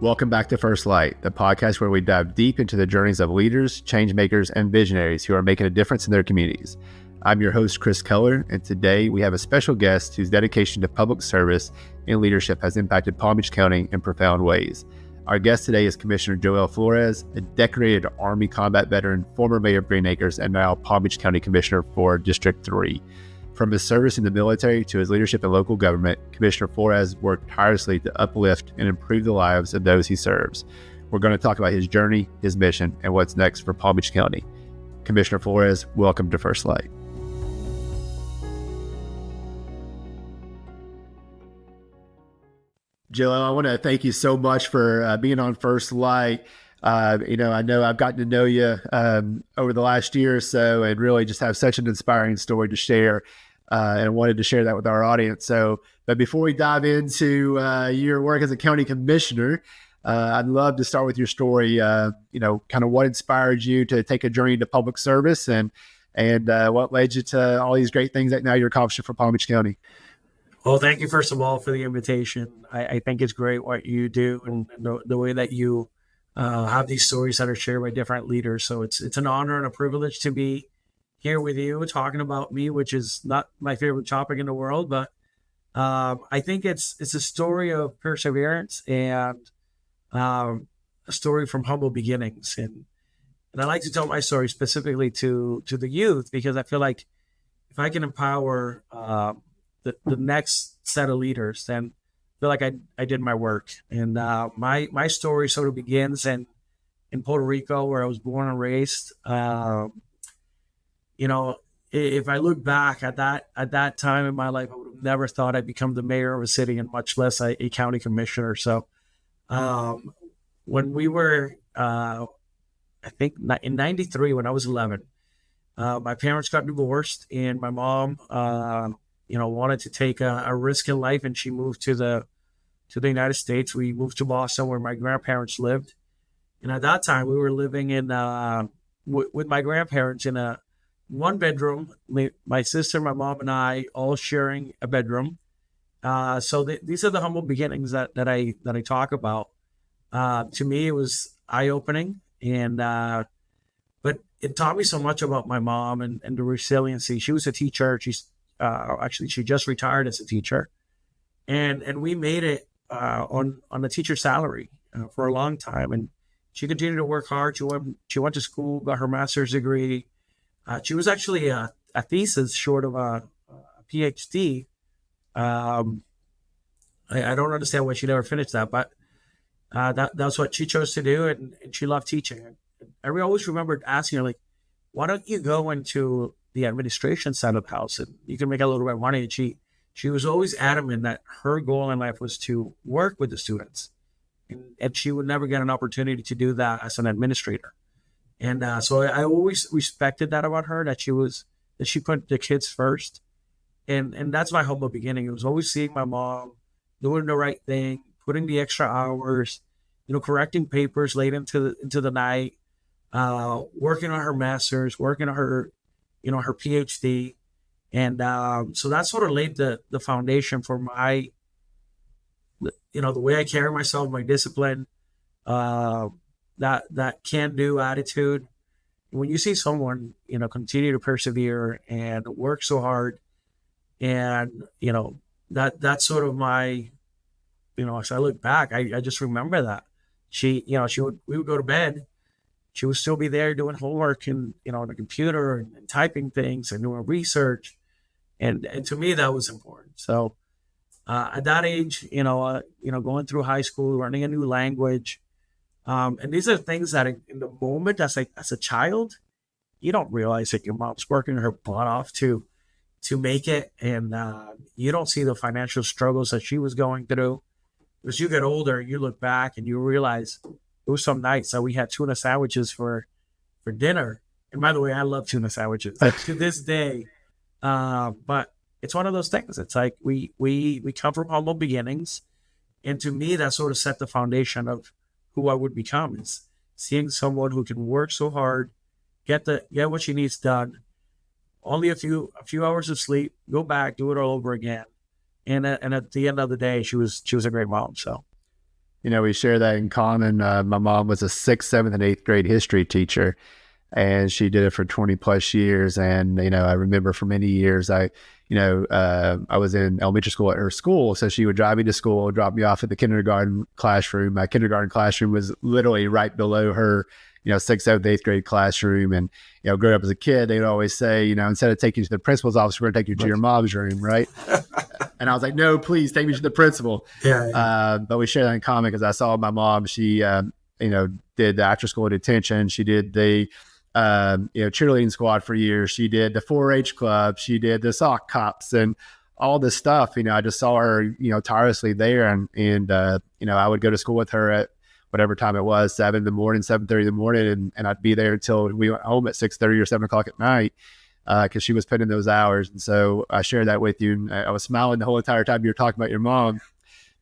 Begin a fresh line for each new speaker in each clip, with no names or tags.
Welcome back to First Light, the podcast where we dive deep into the journeys of leaders, change makers, and visionaries who are making a difference in their communities. I'm your host, Chris Keller, and today we have a special guest whose dedication to public service and leadership has impacted Palm Beach County in profound ways. Our guest today is Commissioner Joel Flores, a decorated Army combat veteran, former mayor of Green Acres, and now Palm Beach County Commissioner for District 3. From his service in the military to his leadership in local government, Commissioner Flores worked tirelessly to uplift and improve the lives of those he serves. We're going to talk about his journey, his mission, and what's next for Palm Beach County. Commissioner Flores, welcome to First Light. Joel, I want to thank you so much for being on First Light. I know I've gotten to know you over the last year or so and really just have such an inspiring story to share. And I wanted to share that with our audience. But before we dive into your work as a county commissioner, I'd love to start with your story, kind of what inspired you to take a journey into public service and what led you to all these great things that now you're accomplishing for Palm Beach County.
Well, thank you, first of all, for the invitation. I think it's great what you do and the way that you have these stories that are shared by different leaders. So it's an honor and a privilege to be here with you talking about me, which is not my favorite topic in the world, but I think it's a story of perseverance and a story from humble beginnings. And I like to tell my story specifically to the youth, because I feel like if I can empower the next set of leaders, then I feel like I did my work. And my story sort of begins in Puerto Rico, where I was born and raised. If I look back at that time in my life, I would have never thought I'd become the mayor of a city, and much less a county commissioner. So when we were, I think in 93, when I was 11, my parents got divorced, and my mom, wanted to take a risk in life, and she moved to the United States. We moved to Boston, where my grandparents lived. And at that time, we were living in with my grandparents in a one bedroom. My sister, my mom, and I all sharing a bedroom. So these are the humble beginnings that I talk about. To me, it was eye opening, and but it taught me so much about my mom and the resiliency. She was a teacher. She just retired as a teacher, and we made it on a teacher salary for a long time. And she continued to work hard. She went to school, got her master's degree. She was actually a thesis short of a PhD. I don't understand why she never finished that, but that's what she chose to do, and she loved teaching. I always remembered asking her, like, why don't you go into the administration side of the house and you can make a little bit of money? And she was always adamant that her goal in life was to work with the students, and she would never get an opportunity to do that as an administrator. And so I always respected that about her, that she put the kids first. And that's my humble beginning. It was always seeing my mom doing the right thing, putting the extra hours, correcting papers late into the night, working on her master's, working on her, her PhD. And so that sort of laid the foundation for my, the way I carry myself, my discipline, that can-do attitude. When you see someone, continue to persevere and work so hard, and, that's sort of my, as I look back, I just remember that. We would go to bed, she would still be there doing homework and, on the computer and typing things and doing research. And to me, that was important. So at that age, going through high school, learning a new language, and these are things that in the moment, as a child, you don't realize that your mom's working her butt off to make it. And you don't see the financial struggles that she was going through. As you get older, you look back and you realize it was some nights that we had tuna sandwiches for dinner. And by the way, I love tuna sandwiches to this day. But it's one of those things. It's like we come from humble beginnings. And to me, that sort of set the foundation of who I would become, is seeing someone who can work so hard, get what she needs done, only a few hours of sleep, go back, do it all over again. And at the end of the day, she was a great mom. So
We share that in common. My mom was a sixth, seventh, and eighth grade history teacher, and she did it for 20 plus years. And, I remember for many years, I was in elementary school at her school. So she would drive me to school, drop me off at the kindergarten classroom. My kindergarten classroom was literally right below her, sixth, seventh, eighth grade classroom. And, growing up as a kid, they'd always say, instead of taking you to the principal's office, we're going to take you to your mom's room. Right. And I was like, no, please take me to the principal.
Yeah.
But we share that in common because I saw my mom, she, did the after school detention. She did the, cheerleading squad for years. She did the 4-H club. She did the sock cops and all this stuff. I just saw her, tirelessly there. And I would go to school with her at whatever time it was, 7 in the morning, 7:30 in the morning. And I'd be there until we went home at 6:30 or 7 o'clock at night. Because she was putting in those hours. And so I shared that with you. And I was smiling the whole entire time you were talking about your mom,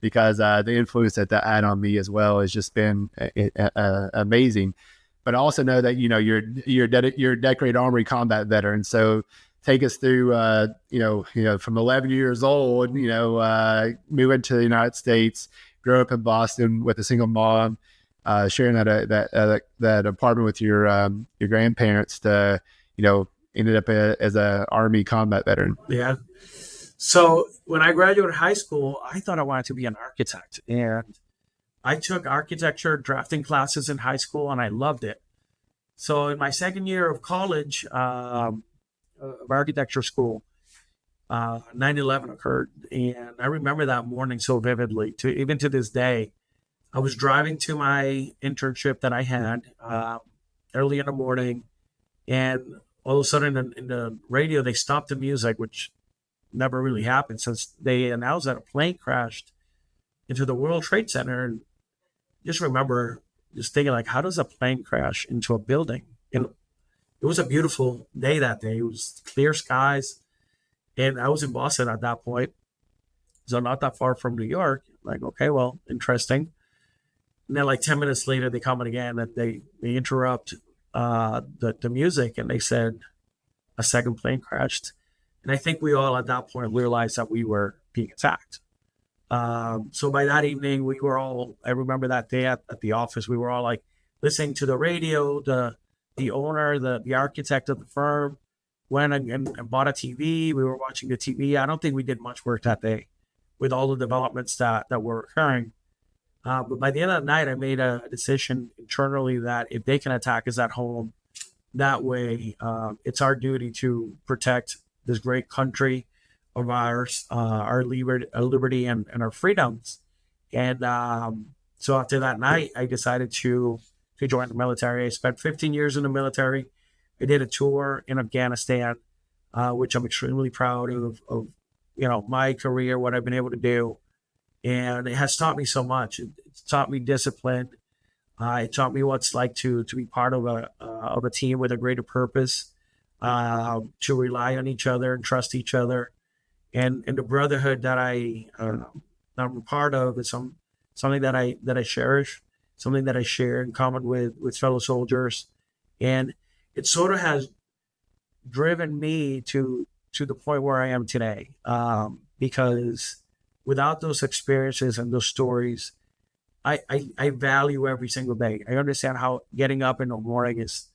because the influence that had on me as well has just been amazing. But I also know that, you're a decorated Armory combat veteran. So take us through, from 11 years old, moving to the United States, grew up in Boston with a single mom, sharing that apartment with your grandparents to, ended up as a Army combat veteran.
Yeah. So when I graduated high school, I thought I wanted to be an architect, and I took architecture drafting classes in high school, and I loved it. So in my second year of college, of architecture school, 9/11 occurred, and I remember that morning so vividly. Even to this day, I was driving to my internship that I had early in the morning, and all of a sudden in the radio, they stopped the music, which never really happened, since they announced that a plane crashed into the World Trade Center. And just remember just thinking, like, how does a plane crash into a building? And it was a beautiful day that day. It was clear skies. And I was in Boston at that point, so not that far from New York. Like, okay, well, interesting. And then like 10 minutes later, they come in again and they interrupt the music, and they said a second plane crashed. And I think we all at that point realized that we were being attacked. So by that evening, we were all, I remember that day at the office, we were all like listening to the radio. The owner, the architect of the firm went and bought a TV. We were watching the TV. I don't think we did much work that day with all the developments that were occurring. But by the end of the night, I made a decision internally that if they can attack us at home, that way it's our duty to protect this great country of ours, our liberty and our freedoms. And so after that night, I decided to join the military. I spent 15 years in the military. I did a tour in Afghanistan, which I'm extremely proud of, my career, what I've been able to do. And it has taught me so much. It's taught me discipline. It taught me what's like to be part of a team with a greater purpose, to rely on each other and trust each other, and the brotherhood that I'm a part of is something that I cherish, something that I share in common with fellow soldiers, and it sort of has driven me to the point where I am today, because without those experiences and those stories, I value every single day. I understand how getting up in the morning is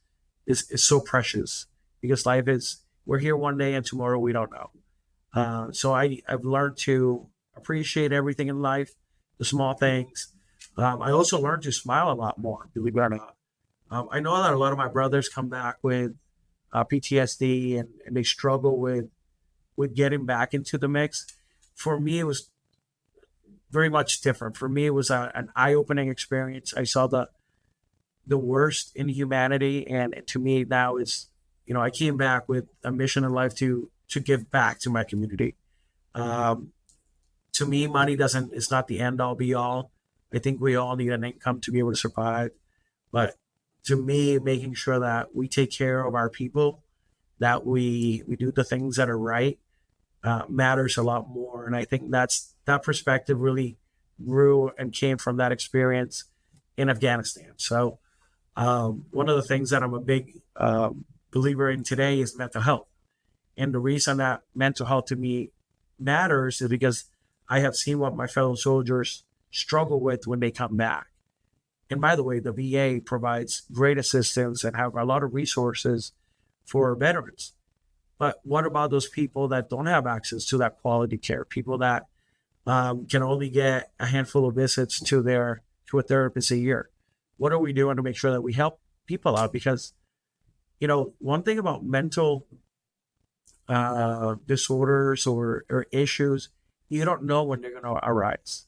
so precious, because life is, we're here one day and tomorrow we don't know. So I've learned to appreciate everything in life, the small things. I also learned to smile a lot more, believe it or not. I know that a lot of my brothers come back with PTSD and they struggle with getting back into the mix. For me, it was very much different. For me, it was an eye-opening experience. I saw the worst in humanity, and to me now it's, I came back with a mission in life to give back to my community. To me, money it's not the end all be all. I think we all need an income to be able to survive. But to me, making sure that we take care of our people, that we do the things that are right, matters a lot more. And I think that perspective really grew and came from that experience in Afghanistan. So one of the things that I'm a big believer in today is mental health. And the reason that mental health to me matters is because I have seen what my fellow soldiers struggle with when they come back. And by the way, the VA provides great assistance and have a lot of resources for veterans. But what about those people that don't have access to that quality care? People that can only get a handful of visits to a therapist a year. What are we doing to make sure that we help people out? Because, one thing about mental disorders or issues, you don't know when they're going to arise.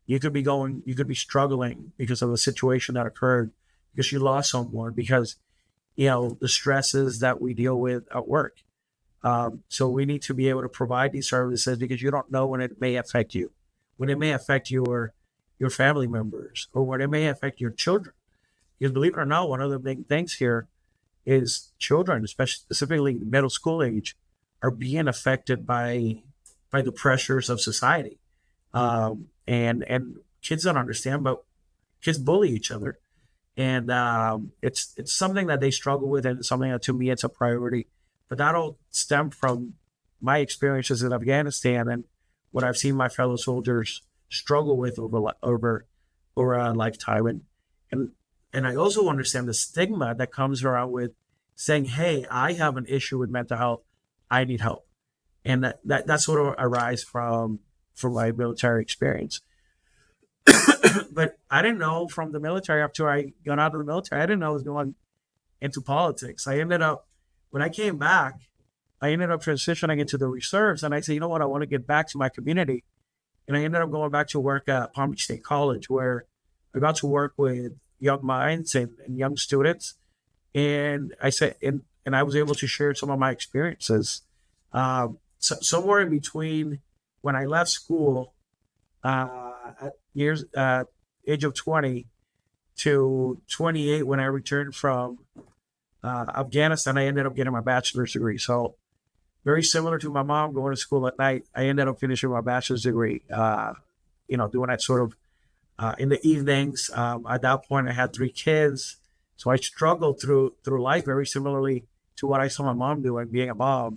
You could be struggling because of a situation that occurred, because you lost someone, because, the stresses that we deal with at work. So we need to be able to provide these services, because you don't know when it may affect you, when it may affect your family members, or when it may affect your children. Because believe it or not, one of the big things here is children, especially specifically middle school age, are being affected by the pressures of society. And kids don't understand, but kids bully each other. And it's something that they struggle with, and something that, to me, it's a priority. But that all stemmed from my experiences in Afghanistan and what I've seen my fellow soldiers struggle with over a lifetime. And I also understand the stigma that comes around with saying, hey, I have an issue with mental health, I need help. And that sort of arises from my military experience. But I didn't know from the military, after I got out of the military, I didn't know I was going into politics. When I came back, I ended up transitioning into the reserves. And I said, you know what, I want to get back to my community. And I ended up going back to work at Palm Beach State College, where I got to work with young minds and young students. And I said, and I was able to share some of my experiences. Somewhere in between when I left school at age of 20 to 28, when I returned from Afghanistan, I ended up getting my bachelor's degree. So very similar to my mom going to school at night, I ended up finishing my bachelor's degree, doing that sort of in the evenings. At that point, I had 3 kids. So I struggled through life very similarly to what I saw my mom doing, being a mom,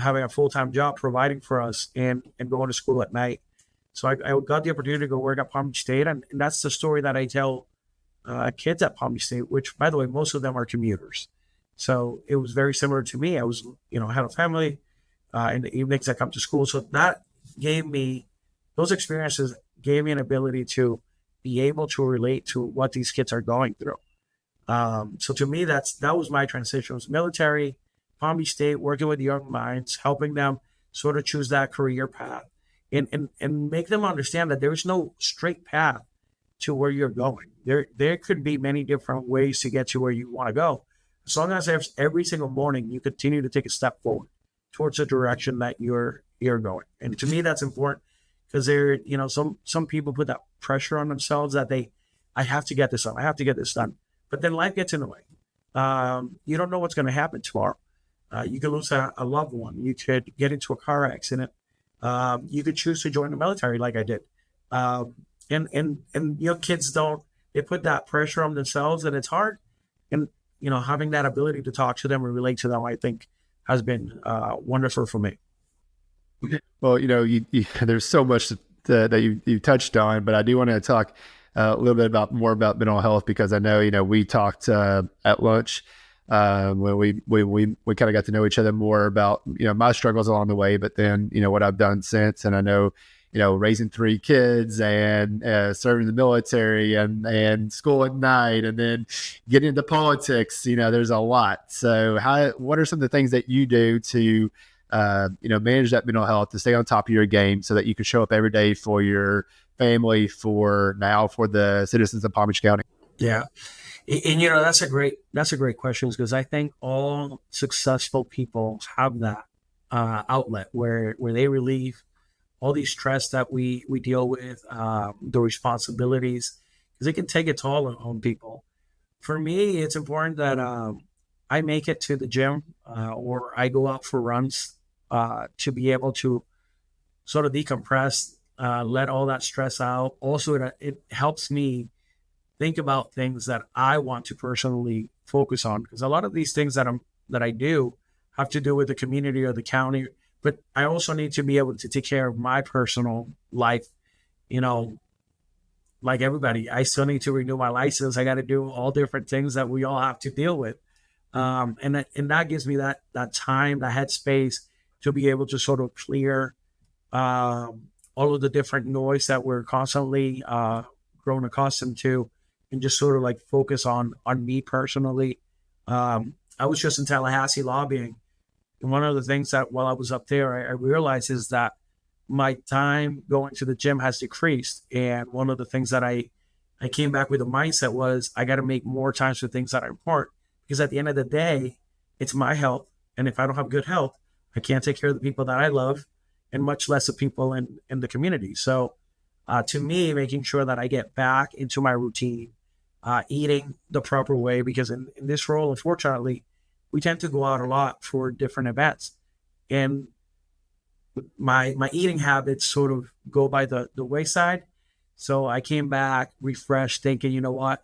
having a full-time job, providing for us, and going to school at night. So I got the opportunity to go work at Palm Beach State. And that's the story that I tell kids at Palm Beach State, which, by the way, most of them are commuters. So it was very similar to me. I was, had a family. In the evenings I come to school. So that those experiences gave me an ability to be able to relate to what these kids are going through. So to me, that was my transition. It was military, Palm Beach State, working with young minds, helping them sort of choose that career path, and make them understand that there is no straight path to where you're going. There could be many different ways to get to where you want to go, as long as every single morning you continue to take a step forward towards the direction that you're going. And to me, that's important, because some people put that pressure on themselves that I have to get this done. I have to get this done. But then life gets in the way. You don't know what's going to happen tomorrow. You could lose a loved one. You could get into a car accident. You could choose to join the military like I did. And kids they put that pressure on themselves, and it's hard. And, having that ability to talk to them and relate to them, I think has been wonderful for me.
Well, there's so much that you touched on, but I do want to talk a little bit more about mental health, because I know, we talked at lunch when we kind of got to know each other more about, my struggles along the way, but then, what I've done since. And I know, raising 3 kids and serving the military and school at night, and then getting into politics, there's a lot. So what are some of the things that you do to, manage that mental health, to stay on top of your game, so that you can show up every day for your family, for the citizens of Palm Beach County?
Yeah. And that's a great question, because I think all successful people have that outlet where they relieve all the stress that we deal with, the responsibilities, because it can take a toll on people. For me, it's important that I make it to the gym or I go out for runs to be able to sort of decompress, let all that stress out. Also, it helps me think about things that I want to personally focus on, because a lot of these things that I do have to do with the community or the county, but I also need to be able to take care of my personal life, like everybody, I still need to renew my license. I got to do all different things that we all have to deal with. And that gives me that time, that headspace to be able to sort of clear all of the different noise that we're constantly grown accustomed to, and just sort of like focus on me personally. I was just in Tallahassee lobbying, and one of the things that while I was up there, I realized is that my time going to the gym has decreased. And one of the things that I came back with a mindset was I got to make more times for things that are important, because at the end of the day, it's my health. And if I don't have good health, I can't take care of the people that I love, and much less the people in the community. So to me, making sure that I get back into my routine, eating the proper way, because in this role, unfortunately, we tend to go out a lot for different events. And my eating habits sort of go by the wayside. So I came back refreshed, thinking, you know what,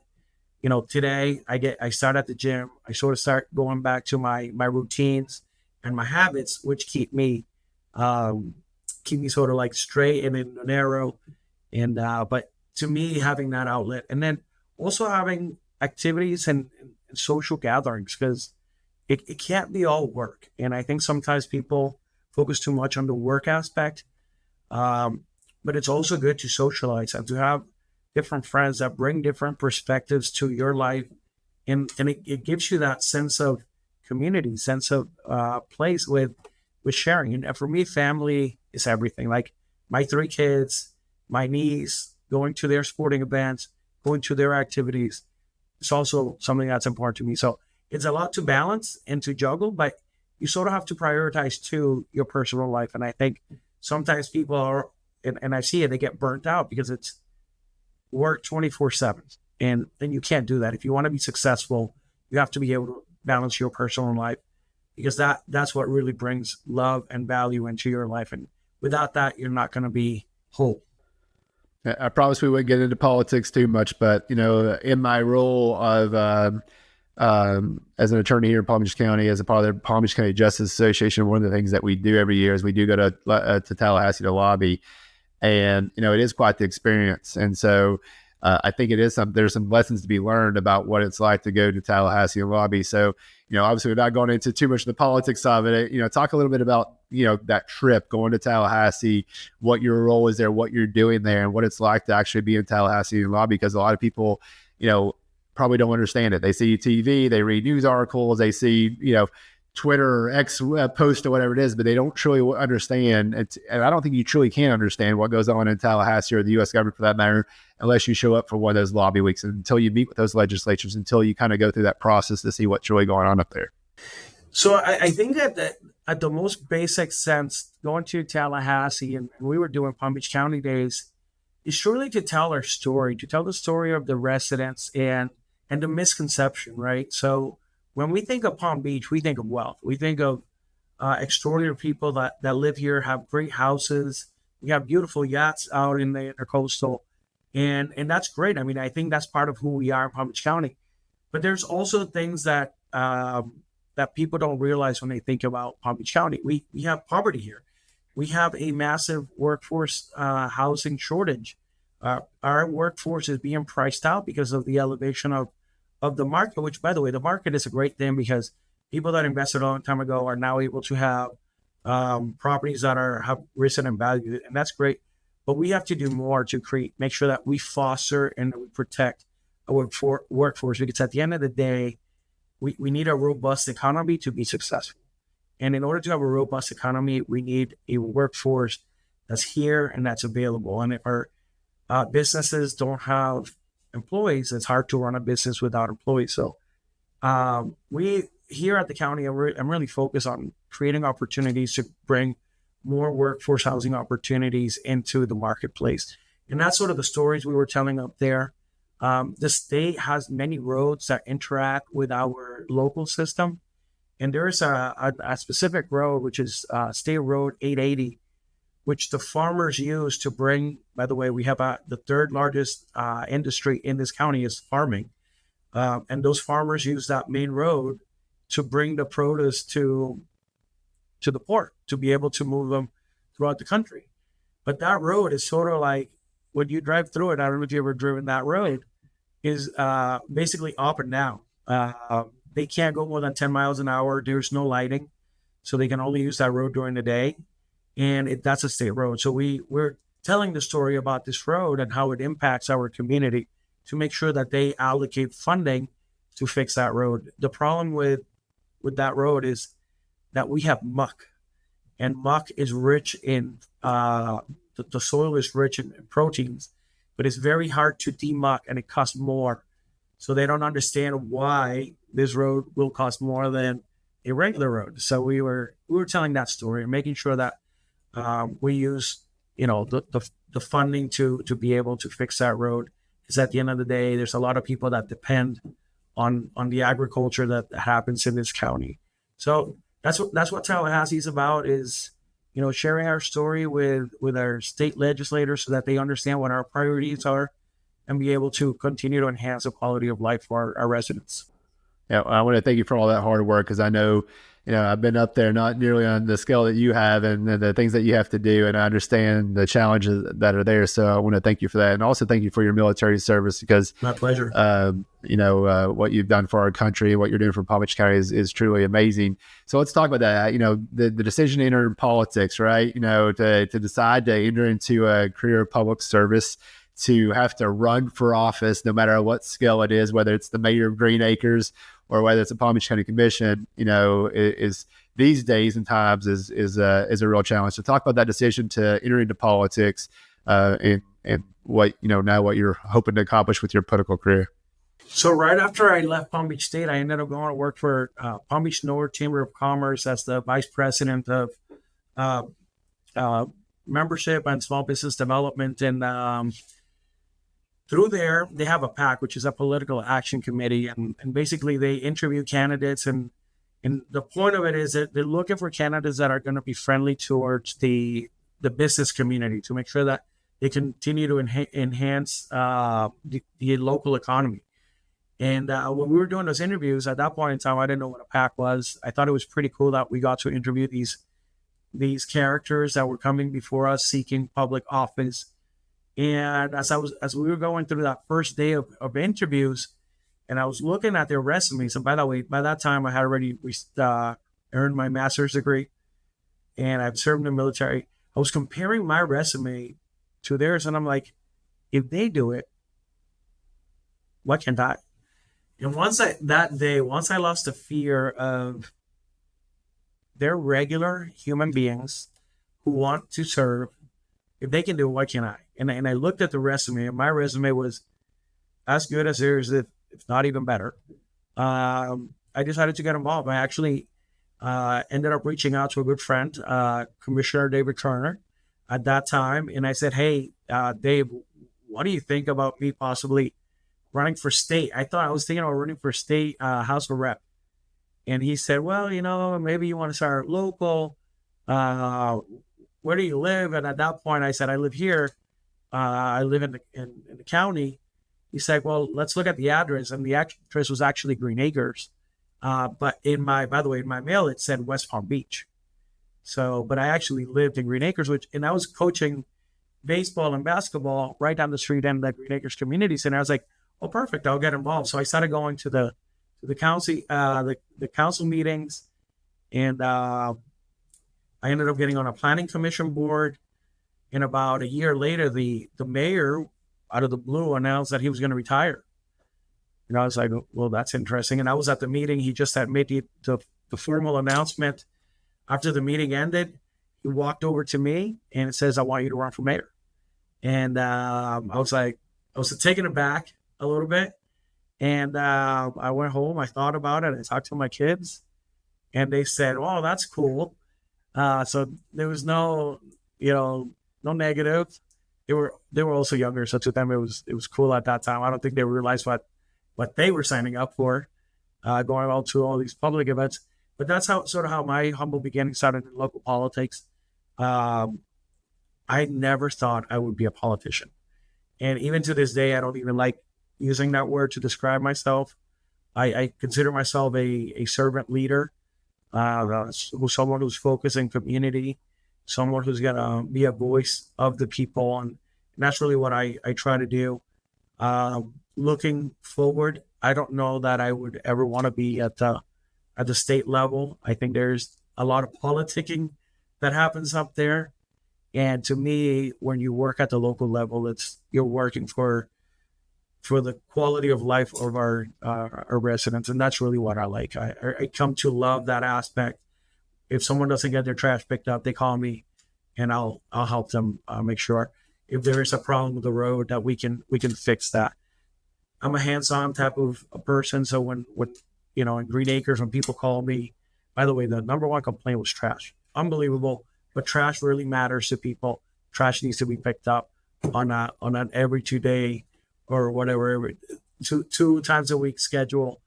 today I start at the gym. I sort of start going back to my routines and my habits, which keep me sort of like straight and in the narrow. And but to me, having that outlet, and then also having activities and social gatherings, because it can't be all work. And I think sometimes people focus too much on the work aspect. But it's also good to socialize and to have different friends that bring different perspectives to your life. And it gives you that sense of community, sense of place with sharing. And for me, family is everything. Like my 3 kids, my niece, going to their sporting events, going to their activities. It's also something that's important to me. So it's a lot to balance and to juggle, but you sort of have to prioritize too your personal life. And I think sometimes people are, and I see it, they get burnt out because it's work 24/7. And you can't do that. If you want to be successful, you have to be able to balance your personal life, because that's what really brings love and value into your life. And without that, you're not going to be whole.
I promise we wouldn't get into politics too much, but in my role of as an attorney here in Palm Beach County, as a part of the Palm Beach County Justice Association, one of the things that we do every year is we do go to Tallahassee to lobby, and it is quite the experience. And so I think there's some lessons to be learned about what it's like to go to Tallahassee and lobby. So obviously without going into too much of the politics of it, talk a little bit about that trip going to Tallahassee, what your role is there, what you're doing there, and what it's like to actually be in Tallahassee and lobby, because a lot of people probably don't understand it. They see TV, they read news articles, they see Twitter or X post or whatever it is, but they don't truly understand. And I don't think you truly can understand what goes on in Tallahassee or the U.S. government for that matter, unless you show up for one of those lobby weeks, and until you meet with those legislatures, until you kind of go through that process to see what's really going on up there.
So I think that at the most basic sense, going to Tallahassee, and we were doing Palm Beach County days, is surely to tell our story, to tell the story of the residents and the misconception, right? So when we think of Palm Beach, we think of wealth. We think of extraordinary people that live here, have great houses. We have beautiful yachts out in the intercoastal. And that's great. I mean, I think that's part of who we are in Palm Beach County. But there's also things that that people don't realize when they think about Palm Beach County. We have poverty here. We have a massive workforce housing shortage. Our workforce is being priced out because of the elevation of the market, which, by the way, the market is a great thing, because people that invested a long time ago are now able to have properties that have risen in value, and that's great. But we have to do more to make sure that we foster and we protect our workforce, because at the end of the day, we need a robust economy to be successful. And in order to have a robust economy, we need a workforce that's here and that's available. And if our businesses don't have employees, it's hard to run a business without employees. So we here at the county, I'm really focused on creating opportunities to bring more workforce housing opportunities into the marketplace. And that's sort of the stories we were telling up there. The state has many roads that interact with our local system. And there is a specific road, which is State Road 880, which the farmers use to bring, by the way, we have the third largest industry in this county is farming. And those farmers use that main road to bring the produce to the port, to be able to move them throughout the country. But that road is sort of like when you drive through it, I don't know if you ever driven that road, is basically up and down. They can't go more than 10 miles an hour. There's no lighting, so they can only use that road during the day, and that's a state road. So we're telling the story about this road and how it impacts our community to make sure that they allocate funding to fix that road. The problem with that road is that we have muck, and muck is rich in the soil is rich in proteins, but it's very hard to demuck, and it costs more. So they don't understand why this road will cost more than a regular road. So we were telling that story and making sure that we use the funding to be able to fix that road. Because at the end of the day, there's a lot of people that depend on the agriculture that happens in this county. So that's what Tallahassee is about, is sharing our story with our state legislators so that they understand what our priorities are and be able to continue to enhance the quality of life for our residents.
Yeah, I want to thank you for all that hard work, because I know, I've been up there, not nearly on the scale that you have and the things that you have to do, and I understand the challenges that are there. So I want to thank you for that, and also thank you for your military service, because
My pleasure.
What you've done for our country, what you're doing for Palm Beach County is truly amazing. So let's talk about that. The decision to enter politics, right? To decide to enter into a career of public service, to have to run for office, no matter what scale it is, whether it's the mayor of Green Acres or whether it's a Palm Beach County Commission, is these days and times is a real challenge. So talk about that decision to enter into politics, and what now what you're hoping to accomplish with your political career.
So right after I left Palm Beach State, I ended up going to work for Palm Beach North Chamber of Commerce as the vice president of membership and small business development. And through there, they have a PAC, which is a political action committee, and basically they interview candidates. And the point of it is that they're looking for candidates that are going to be friendly towards the business community, to make sure that they continue to enhance the local economy. And when we were doing those interviews, at that point in time, I didn't know what a PAC was. I thought it was pretty cool that we got to interview these characters that were coming before us seeking public office. And as we were going through that first day of interviews, and I was looking at their resumes, and by the way, by that time I had already earned my master's degree, and I've served in the military. I was comparing my resume to theirs, and I'm like, if they do it, why can't I? And once I lost the fear of they're regular human beings who want to serve, if they can do it, why can't I? And I looked at the resume, and my resume was as good as theirs, if not even better. I decided to get involved. I actually ended up reaching out to a good friend, Commissioner David Turner, at that time, and I said, "Hey, Dave, what do you think about me possibly running for state?" I was thinking about running for state House of Rep. And he said, "Well, maybe you want to start local. Where do you live?" And at that point, I said, "I live here. I live in the county." He said, "Well, let's look at the address." And the address was actually Green Acres. But by the way, in my mail, it said West Palm Beach. So, but I actually lived in Green Acres, and I was coaching baseball and basketball right down the street in that Green Acres Community Center. I was like, "Oh, perfect, I'll get involved." So I started going to the council meetings, and I ended up getting on a planning commission board. And about a year later, the mayor, out of the blue, announced that he was going to retire. And I was like, "Well, that's interesting." And I was at the meeting. He just had made the formal announcement. After the meeting ended, he walked over to me and it says, "I want you to run for mayor." And I was taken aback a little bit. And I went home. I thought about it. I talked to my kids, and they said, "Oh, that's cool." So there was no negative. They were also younger, so to them it was cool at that time. I don't think they realized what they were signing up for, going out to all these public events. But that's how my humble beginning started in local politics. I never thought I would be a politician, and even to this day, I don't even like using that word to describe myself. I consider myself a servant leader, someone who's focused in community, someone who's gonna be a voice of the people and And that's really what I try to do. Looking forward, I don't know that I would ever want to be at the state level. I think there's a lot of politicking that happens up there. And to me, when you work at the local level, you're working for the quality of life of our residents, and that's really what I like. I come to love that aspect. If someone doesn't get their trash picked up, they call me, and I'll help them make sure if there is a problem with the road that we can fix that. I'm a hands-on type of a person, so when in Green Acres, when people call me, by the way, the number one complaint was trash. Unbelievable, but trash really matters to people. Trash needs to be picked up on an every 2 day or whatever, two times a week schedule.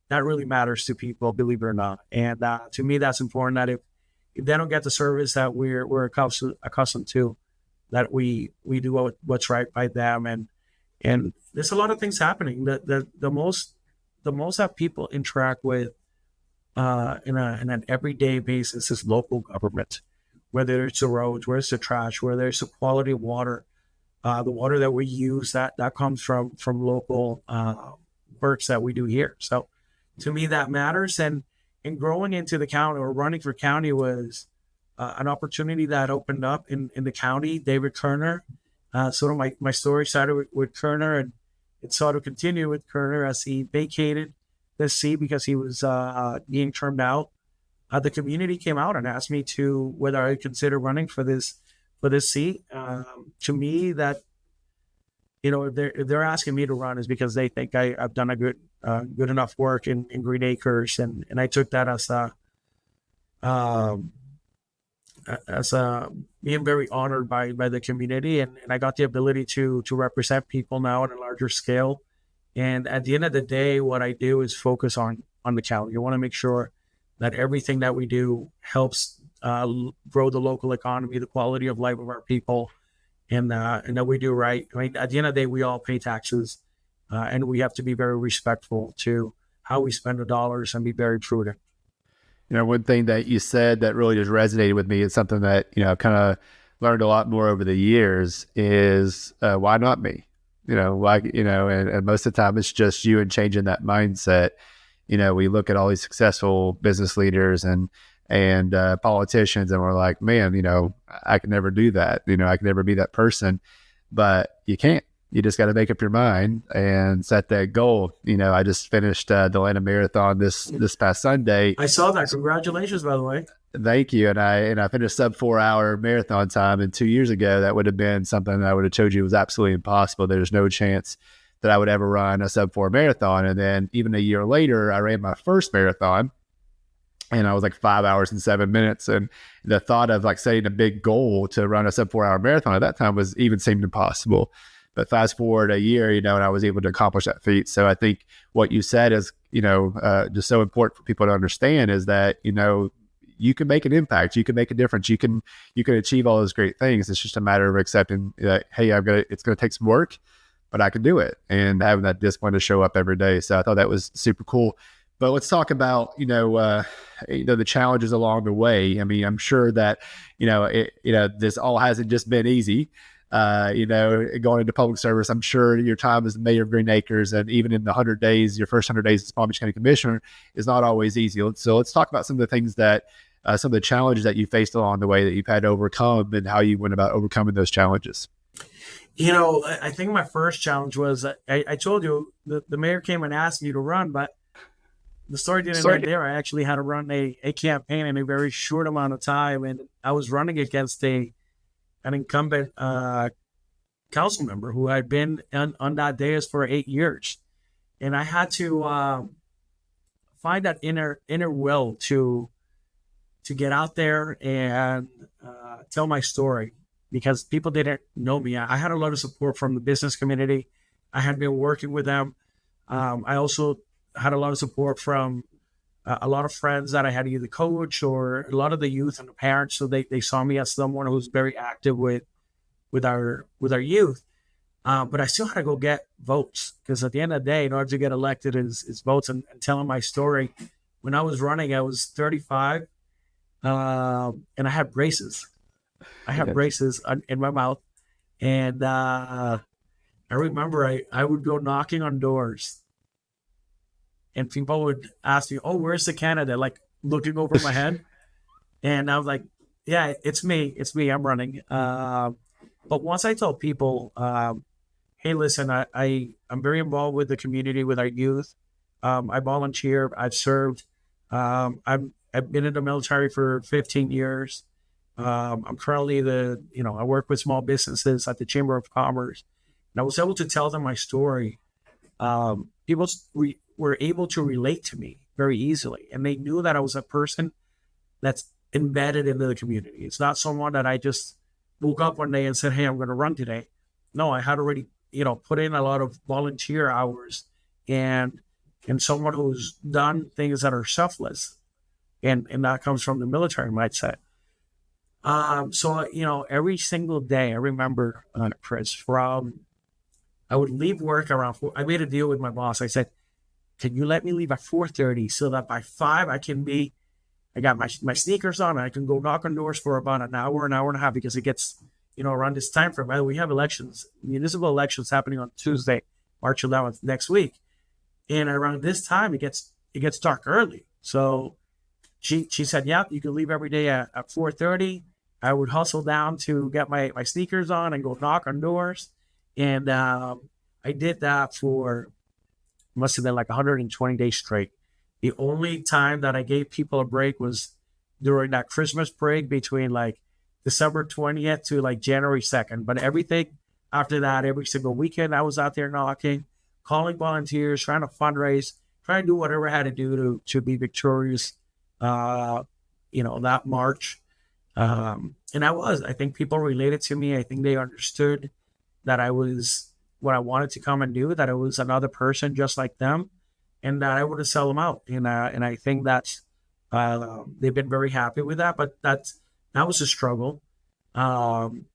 That really matters to people, believe it or not. And to me, that's important. That if they don't get the service that we're accustomed to, that we do what's right by them. And there's a lot of things happening. The most that people interact with in an everyday basis is local government, whether it's the roads, whether it's the trash, whether it's the quality of water, the water that we use that comes from local works that we do here. So to me, that matters. And growing into the county or running for county was an opportunity that opened up in the county. David Kerner, sort of my story started with Kerner, and it sort of continued with Kerner as he vacated the seat because he was being termed out. The community came out and asked me to whether I would consider running for this seat. To me, that if they're asking me to run is because they think I've done a good enough work in Green Acres, and I took that as being very honored by the community, and I got the ability to represent people now on a larger scale. And at the end of the day, what I do is focus on the county. I want to make sure that everything that we do helps grow the local economy, the quality of life of our people, and that we do right. I mean, at the end of the day, we all pay taxes, and we have to be very respectful to how we spend the dollars and be very prudent.
One thing that you said that really just resonated with me is something that, I've kind of learned a lot more over the years is why not me? Why, and most of the time it's just you and changing that mindset. We look at all these successful business leaders and politicians, and we're like, man, I can never do that. I can never be that person, but you can't. You just got to make up your mind and set that goal. I just finished the Atlanta Marathon this past Sunday.
I saw that. Congratulations, by the way.
Thank you. And I finished sub 4 hour marathon time. And 2 years ago, that would have been something that I would have told you was absolutely impossible. There's no chance that I would ever run a sub 4 marathon. And then even a year later, I ran my first marathon, and I was like 5 hours and 7 minutes. And the thought of like setting a big goal to run a sub 4 hour marathon at that time seemed impossible. But fast forward a year, and I was able to accomplish that feat. So I think what you said is, just so important for people to understand is that, you can make an impact, you can make a difference, you can achieve all those great things. It's just a matter of accepting that, hey, it's going to take some work, but I can do it, and having that discipline to show up every day. So I thought that was super cool. But let's talk about, the challenges along the way. I mean, I'm sure that, this all hasn't just been easy. Going into public service, I'm sure your time as the mayor of Green Acres, and even in the 100 days, your first 100 days as Palm Beach County Commissioner, is not always easy. So let's talk about some of the things that, some of the challenges that you faced along the way that you've had to overcome, and how you went about overcoming those challenges.
I think my first challenge was, I told you, the mayor came and asked me to run, but the story didn't end there. I actually had to run a campaign in a very short amount of time, and I was running against an incumbent council member who had been on that dais for 8 years. And I had to find that inner will to get out there and tell my story, because people didn't know me. I had a lot of support from the business community. I had been working with them. I also had a lot of support from a lot of friends that I had either coach, or a lot of the youth and the parents. So they saw me as someone who's very active with our youth. But I still had to go get votes, because at the end of the day, in order to get elected is votes. And telling my story, when I was running, I was 35, and I had braces. I had braces in my mouth, And I remember I would go knocking on doors, and people would ask me, "Oh, where's the candidate?" Like looking over my head, and I was like, "Yeah, it's me. I'm running." But once I told people, "Hey, listen, I'm very involved with the community, with our youth. I volunteer. I've served. I've been in the military for 15 years. I'm currently I work with small businesses at the Chamber of Commerce, and I was able to tell them my story. People were able to relate to me very easily, and they knew that I was a person that's embedded into the community. It's not someone that I just woke up one day and said, "Hey, I'm going to run today." No, I had already, put in a lot of volunteer hours, and someone who's done things that are selfless, and that comes from the military mindset. So every single day, I remember, Chris, I would leave work around 4. I made a deal with my boss. I said, "Can you let me leave at 4:30 so that by 5 I got my sneakers on, and I can go knock on doors for about an hour and a half, because it gets, around this time frame. By the way, we have municipal elections happening on Tuesday, March 11th, next week. And around this time, it gets dark early. So she said, "Yeah, you can leave every day at 4:30. I would hustle down to get my sneakers on and go knock on doors. And I did that for, must have been like 120 days straight. The only time that I gave people a break was during that Christmas break between like December 20th to like January 2nd. But everything after that, every single weekend, I was out there knocking, calling volunteers, trying to fundraise, trying to do whatever I had to do to be victorious, that March. And I think people related to me. I think they understood that I was what I wanted to come and do, that I was another person just like them, and that I would sell them out. And I think that's, they've been very happy with that, but that was a struggle. When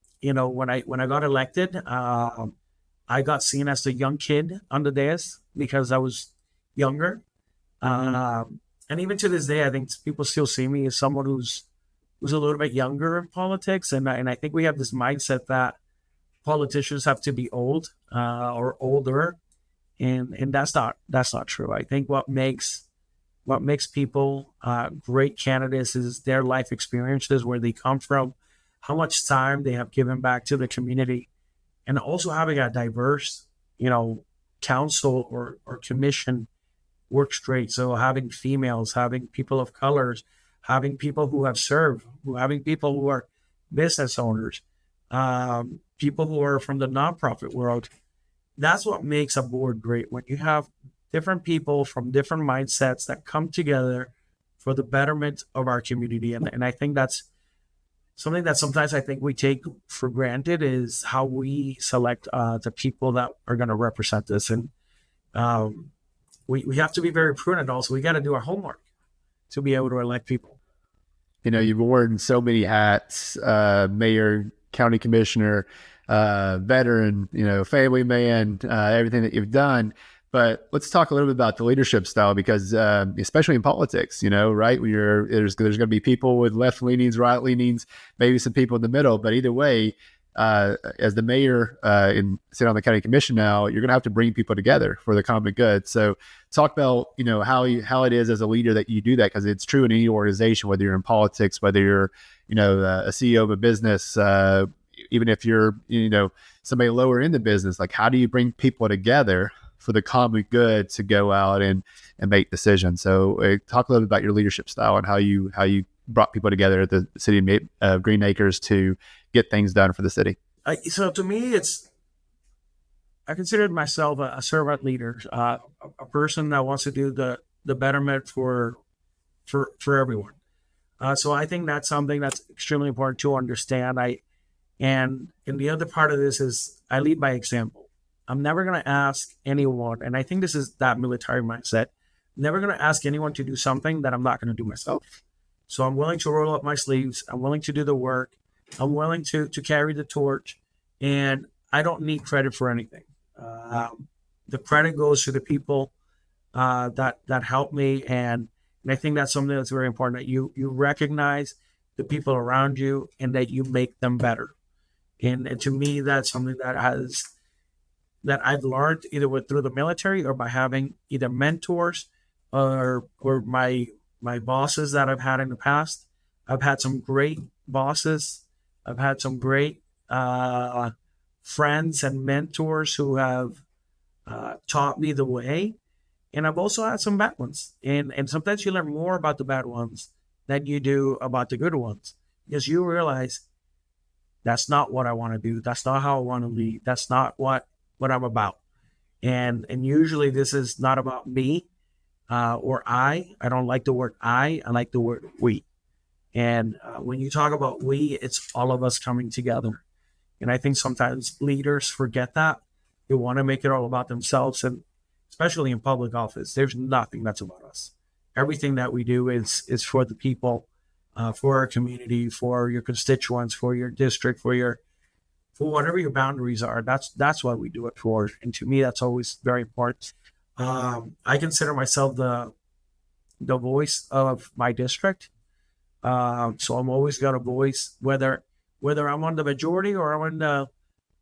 I got elected, I got seen as the young kid on the dais because I was younger. And even to this day, I think people still see me as someone who's a little bit younger in politics. And I think we have this mindset that politicians have to be old, or older. And that's not true. I think what makes people great candidates is their life experiences, where they come from, how much time they have given back to the community, and also having a diverse, council or commission work straight. So having females, having people of colors, having people who have served, having people who are business owners, people who are from the nonprofit world. That's what makes a board great, when you have different people from different mindsets that come together for the betterment of our community. And I think that's something that sometimes I think we take for granted, is how we select the people that are going to represent us. And we have to be very prudent also. We got to do our homework to be able to elect people.
You've worn so many hats, mayor, county commissioner, veteran, family man, everything that you've done. But let's talk a little bit about the leadership style, because especially in politics, right, when there's going to be people with left leanings, right leanings, maybe some people in the middle. But either way, as the mayor and sit on the county commission now, you're going to have to bring people together for the common good. So talk about how it is as a leader that you do that, because it's true in any organization, whether you're in politics, whether you're a CEO of a business, even if you're somebody lower in the business. Like, how do you bring people together for the common good to go out and make decisions? So talk a little bit about your leadership style and how you brought people together at the city of Green Acres to get things done for the city.
So to me, I considered myself a servant leader, a person that wants to do the betterment for everyone. So I think that's something that's extremely important to understand. And the other part of this is I lead by example. I'm never going to ask anyone, and I think this is that military mindset, never going to ask anyone to do something that I'm not going to do myself. So I'm willing to roll up my sleeves. I'm willing to do the work. I'm willing to carry the torch, and I don't need credit for anything. The credit goes to the people that help me, and I think that's something that's very important, that you recognize the people around you and that you make them better. And to me, that's something that I've learned either through the military or by having either mentors or my bosses that I've had in the past. I've had some great bosses. I've had some great friends and mentors who have taught me the way, and I've also had some bad ones. And sometimes you learn more about the bad ones than you do about the good ones, because you realize that's not what I want to do. That's not how I want to lead. That's not what I'm about. And usually this is not about me or I. I don't like the word I like the word we. And when you talk about we, it's all of us coming together. And I think sometimes leaders forget that. They want to make it all about themselves. And especially in public office, there's nothing that's about us. Everything that we do is for the people, for our community, for your constituents, for your district, for whatever your boundaries are. That's what we do it for. And to me, that's always very important. I consider myself the voice of my district. So I'm always got a voice, whether I'm on the majority or I'm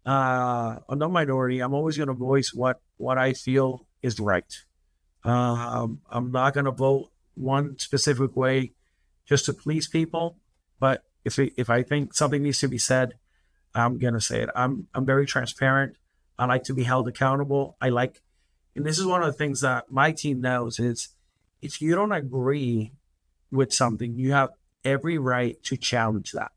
on the minority. I'm always going to voice what I feel is right. I'm not going to vote one specific way just to please people, but if I think something needs to be said, I'm going to say it. I'm very transparent. I like to be held accountable. And this is one of the things that my team knows is if you don't agree with something, you have every right to challenge that.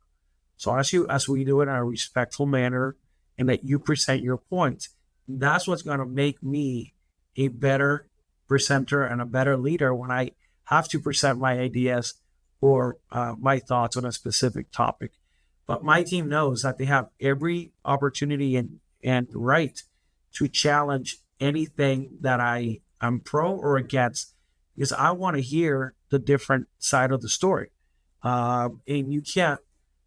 So as we do it in a respectful manner and that you present your points, that's what's going to make me a better presenter and a better leader when I have to present my ideas or my thoughts on a specific topic. But my team knows that they have every opportunity and right to challenge anything that I'm pro or against, because I want to hear the different side of the story. And you can't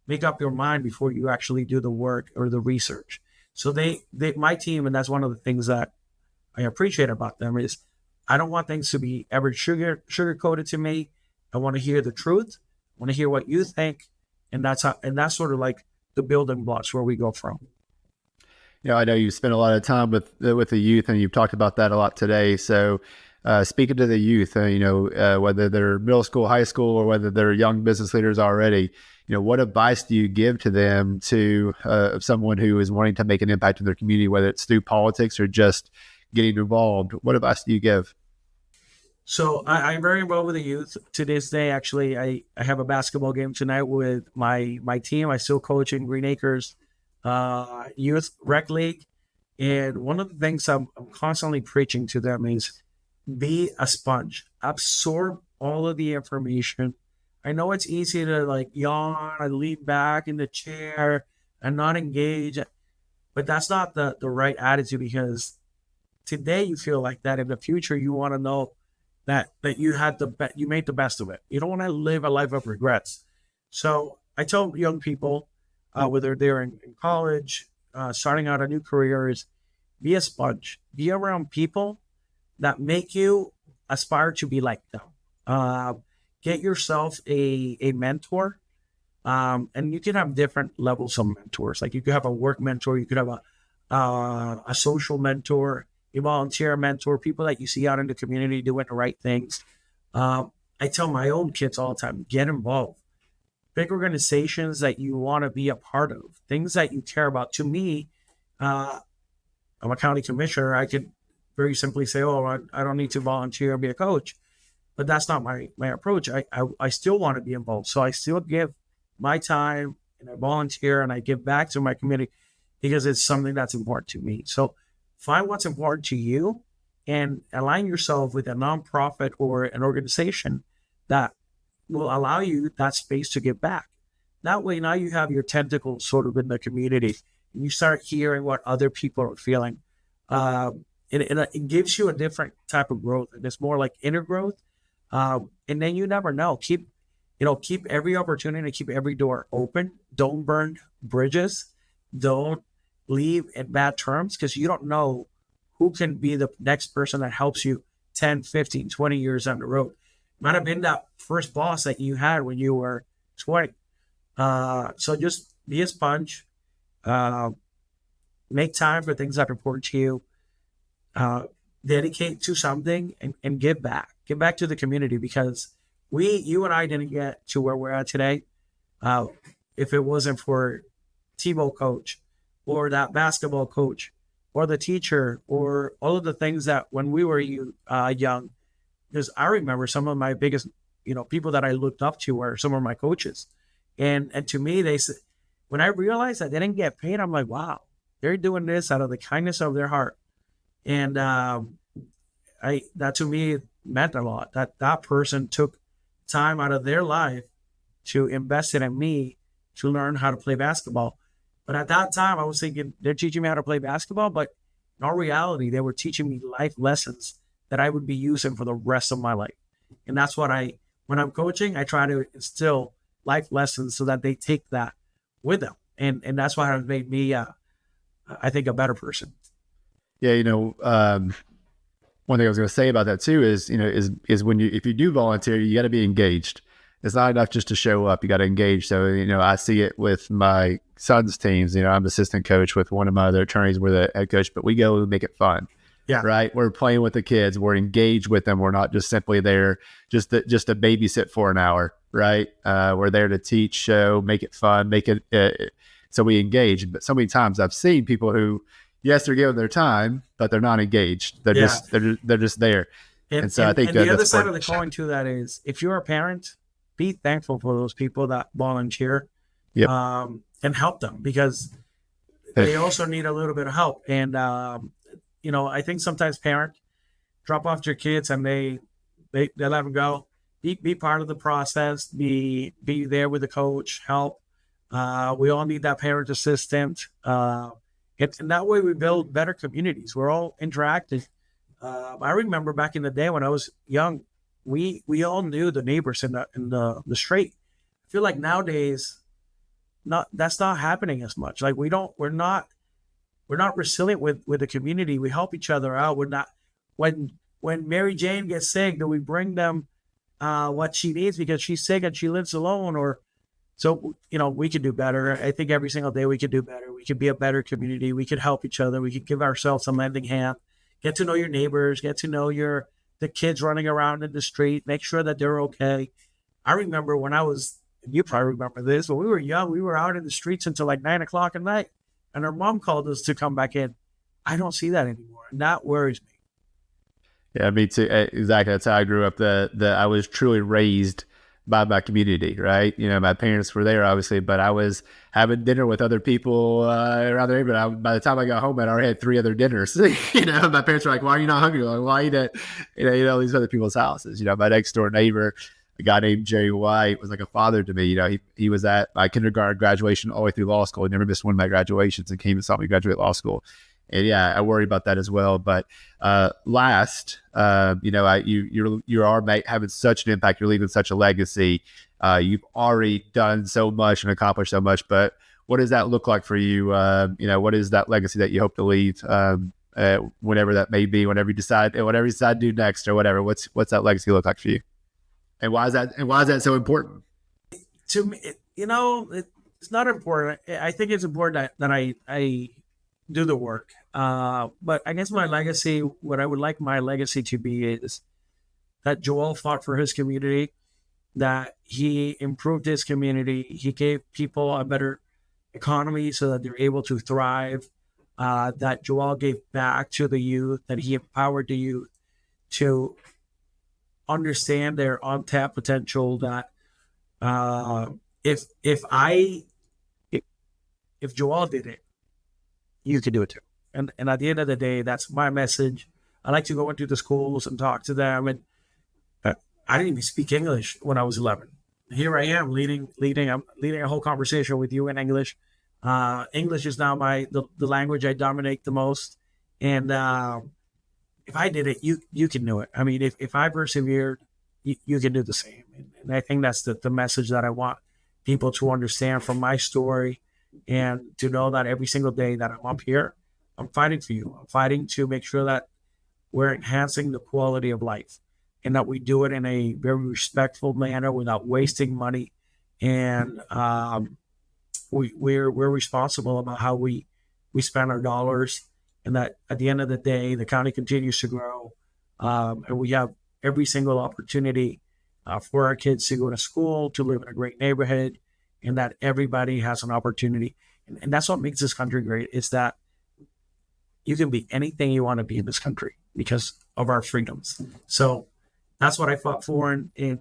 make up your mind before you actually do the work or the research. So my team, and that's one of the things that I appreciate about them, is I don't want things to be ever sugar coated to me. I want to hear the truth. I want to hear what you think, and that's sort of like the building blocks where we go from.
I know you spend a lot of time with the youth, and you've talked about that a lot today. So, speaking to the youth, whether they're middle school, high school, or whether they're young business leaders already, what advice do you give to them to someone who is wanting to make an impact in their community, whether it's through politics or just getting involved? What advice do you give?
So I'm very involved with the youth to this day. Actually, I have a basketball game tonight with my team. I still coach in Green Acres Youth Rec League. And one of the things I'm constantly preaching to them is be a sponge. Absorb all of the information. I know it's easy to like yawn and lean back in the chair and not engage, but that's not the right attitude, because today you feel like that. In the future, you want to know that you had you made the best of it. You don't want to live a life of regrets. So I tell young people, whether they're in college, starting out a new career, is be a sponge. Be around people that make you aspire to be like them. Get yourself a mentor. And you can have different levels of mentors. Like you could have a work mentor, you could have a social mentor, a volunteer mentor, people that you see out in the community doing the right things. I tell my own kids all the time, get involved. Big organizations that you want to be a part of, things that you care about. To me, I'm a county commissioner. I could very simply say, I don't need to volunteer and be a coach. But that's not my approach. I still want to be involved. So I still give my time and I volunteer and I give back to my community because it's something that's important to me. So find what's important to you and align yourself with a nonprofit or an organization that will allow you that space to give back. That way, now you have your tentacles sort of in the community and you start hearing what other people are feeling. It gives you a different type of growth, and it's more like inner growth. And then you never know. Keep every opportunity, keep every door open. Don't burn bridges. Don't leave in bad terms, because you don't know who can be the next person that helps you 10, 15, 20 years down the road. Might have been that first boss that you had when you were 20. So just be a sponge. Uh, make time for things that are important to you. Dedicate to something and give back. Give back to the community because you and I didn't get to where we're at today uh, if it wasn't for T-ball coach or that basketball coach or the teacher or all of the things that when we were young, because I remember some of my biggest, people that I looked up to were some of my coaches. And to me, they said, when I realized that they didn't get paid, I'm like, wow, they're doing this out of the kindness of their heart. And that to me meant a lot that person took time out of their life to invest it in me to learn how to play basketball. But at that time, I was thinking they're teaching me how to play basketball, but in all reality, they were teaching me life lessons that I would be using for the rest of my life. And that's what when I'm coaching, I try to instill life lessons so that they take that with them. And that's why it made me, I think, a better person.
Yeah, one thing I was going to say about that too is, is when if you do volunteer, you got to be engaged. It's not enough just to show up. You got to engage. So, I see it with my son's teams. I'm assistant coach with one of my other attorneys. We're the head coach, but we go and make it fun.
Yeah.
Right. We're playing with the kids. We're engaged with them. We're not just simply there just to babysit for an hour. Right. We're there to teach, show, make it fun, make it. So we engage. But so many times I've seen people who, yes, they're giving their time, but they're not engaged. They're just there.
And
so I think
the other side of the coin to that is if you're a parent, be thankful for those people that volunteer.
Yep.
And help them because they also need a little bit of help. And, I think sometimes parents drop off your kids and they let them go. Be part of the process. Be there with the coach. Help. We all need that parent assistant. And that way we build better communities. We're all interactive. I remember back in the day when I was young, we all knew the neighbors in the street. I feel like nowadays, that's not happening as much. Like we're not resilient with the community. We help each other out. We're not when Mary Jane gets sick, do we bring them what she needs because she's sick and she lives alone? Or so we could do better. I think every single day we could do better. We could be a better community. We could help each other. We could give ourselves a lending hand. Get to know your neighbors. Get to know the kids running around in the street. Make sure that they're okay. I remember when you probably remember this, when we were young, we were out in the streets until like 9:00 at night, and our mom called us to come back in. I don't see that anymore, and that worries me.
Yeah, me too. Exactly. That's how I grew up. I was truly raised by my community, right? My parents were there, obviously, but I was having dinner with other people around the neighborhood. By the time I got home, I'd already had 3 other dinners. My parents were like, "Why are you not hungry?" Like, "Why eat at these other people's houses?" My next door neighbor, a guy named Jerry White, was like a father to me. He was at my kindergarten graduation all the way through law school. He never missed one of my graduations and came and saw me graduate law school. And yeah, I worry about that as well. But last, you are having such an impact. You're leaving such a legacy. You've already done so much and accomplished so much. But what does that look like for you? What is that legacy that you hope to leave? Whenever that may be, whatever you decide to do next, or whatever. What's that legacy look like for you? And why is that so important?
To me, it's not important. I think it's important that I do the work. But I guess what I would like my legacy to be is that Joel fought for his community, that he improved his community. He gave people a better economy so that they're able to thrive. That Joel gave back to the youth, that he empowered the youth to understand their untapped potential, that if Joel did it, you could do it too. And at the end of the day, that's my message. I like to go into the schools and talk to them. And I didn't even speak English when I was 11. Here I am leading a whole conversation with you in English. English is now the language I dominate the most. And if I did it, you can do it. I mean, if I persevered, you can do the same. And I think that's the message that I want people to understand from my story, and to know that every single day that I'm up here, I'm fighting for you. I'm fighting to make sure that we're enhancing the quality of life, and that we do it in a very respectful manner without wasting money, and we're responsible about how we spend our dollars, and that at the end of the day, the county continues to grow, and we have every single opportunity for our kids to go to school, to live in a great neighborhood, and that everybody has an opportunity. And that's what makes this country great, is that you can be anything you want to be in this country because of our freedoms. So that's what I fought for in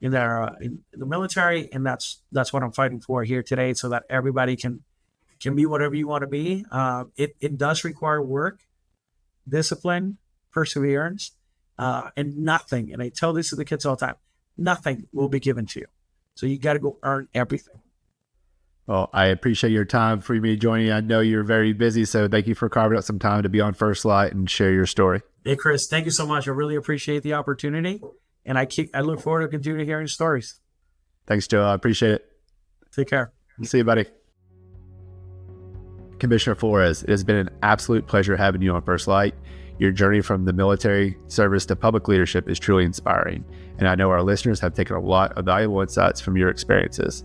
the military, and that's what I'm fighting for here today, so that everybody can be whatever you want to be. It does require work, discipline, perseverance, and nothing. And I tell this to the kids all the time: nothing will be given to you. So you got to go earn everything.
Well, I appreciate your time for me joining. I know you're very busy, so thank you for carving out some time to be on First Light and share your story.
Hey, Chris, thank you so much. I really appreciate the opportunity, and I look forward to continuing hearing stories.
Thanks, Joe. I appreciate it.
Take care.
See you, buddy. Commissioner Flores, it has been an absolute pleasure having you on First Light. Your journey from the military service to public leadership is truly inspiring, and I know our listeners have taken a lot of valuable insights from your experiences.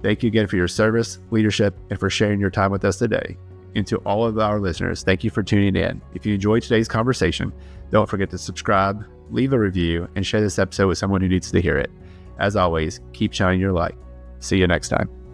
Thank you again for your service, leadership, and for sharing your time with us today. And to all of our listeners, thank you for tuning in. If you enjoyed today's conversation, don't forget to subscribe, leave a review, and share this episode with someone who needs to hear it. As always, keep shining your light. See you next time.